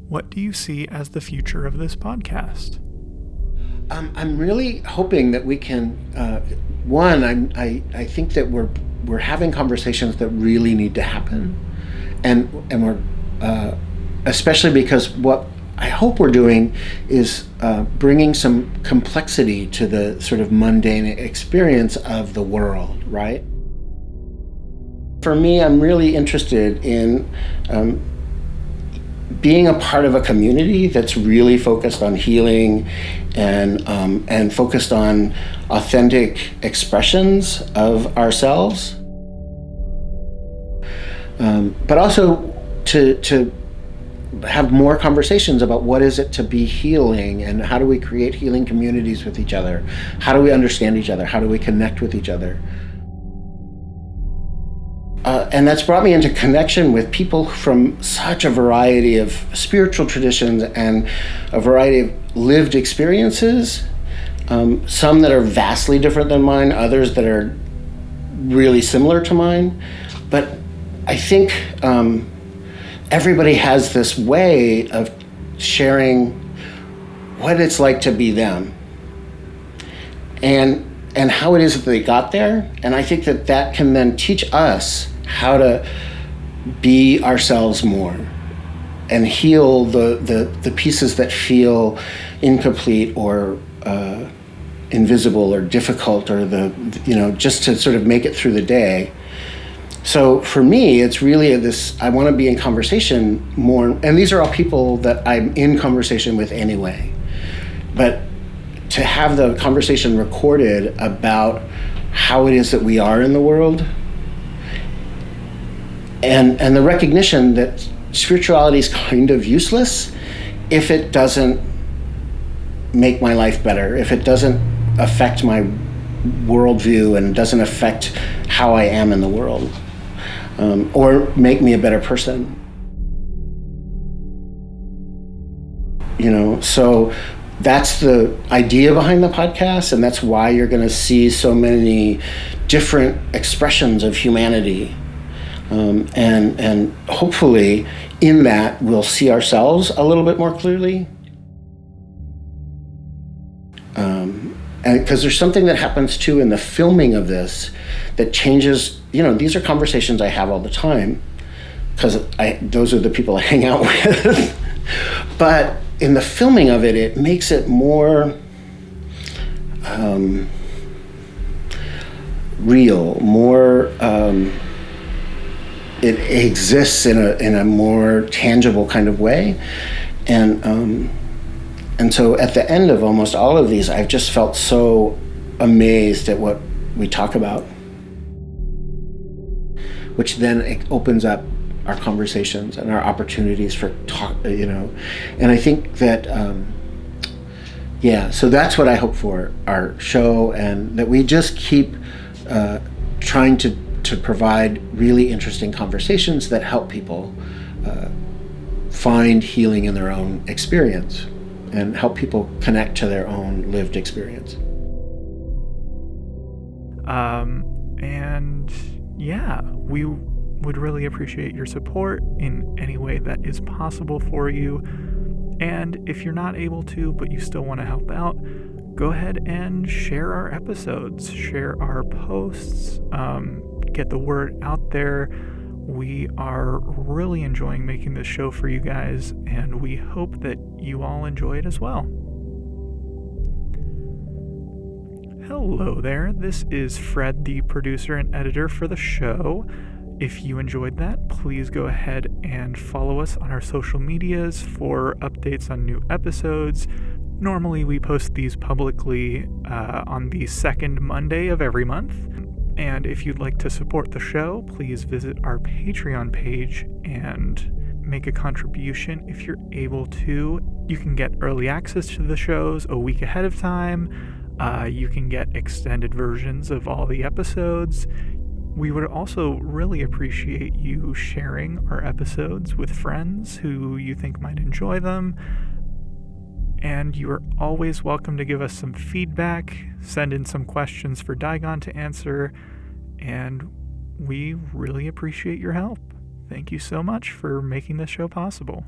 what do you see as the future of this podcast? I'm really hoping that we can. I think that we're having conversations that really need to happen, and we're especially because what I hope we're doing is bringing some complexity to the sort of mundane experience of the world, right? For me, I'm really interested in being a part of a community that's really focused on healing and focused on authentic expressions of ourselves, but also to have more conversations about what is it to be healing and how do we create healing communities with each other? How do we understand each other? How do we connect with each other? And that's brought me into connection with people from such a variety of spiritual traditions and a variety of lived experiences, some that are vastly different than mine, others that are really similar to mine. But I think everybody has this way of sharing what it's like to be them and how it is that they got there. And I think that can then teach us how to be ourselves more and heal the pieces that feel incomplete or invisible or difficult or just to sort of make it through the day. So for me, it's really I want to be in conversation more, and these are all people that I'm in conversation with anyway, but to have the conversation recorded about how it is that we are in the world, and the recognition that spirituality is kind of useless if it doesn't make my life better, if it doesn't affect my worldview and doesn't affect how I am in the world, or make me a better person. So that's the idea behind the podcast, and that's why you're going to see so many different expressions of humanity. And hopefully in that we'll see ourselves a little bit more clearly. And because there's something that happens too in the filming of this that changes, these are conversations I have all the time because those are the people I hang out with. But in the filming of it, it makes it more real, more it exists in a more tangible kind of way, and so at the end of almost all of these, I've just felt so amazed at what we talk about, which then it opens up our conversations and our opportunities for talk, and I think that so that's what I hope for our show, and that we just keep trying to provide really interesting conversations that help people find healing in their own experience and help people connect to their own lived experience. We would really appreciate your support in any way that is possible for you. And if you're not able to, but you still want to help out, go ahead and share our episodes, share our posts, get the word out there. We are really enjoying making this show for you guys, and we hope that you all enjoy it as well. Hello there, this is Fred, the producer and editor for the show. If you enjoyed that, please go ahead and follow us on our social medias for updates on new episodes. Normally we post these publicly on the second Monday of every month. And if you'd like to support the show, please visit our Patreon page and make a contribution if you're able to. You can get early access to the shows a week ahead of time. You can get extended versions of all the episodes. We would also really appreciate you sharing our episodes with friends who you think might enjoy them. And you are always welcome to give us some feedback, send in some questions for Daigon to answer, and we really appreciate your help. Thank you so much for making this show possible.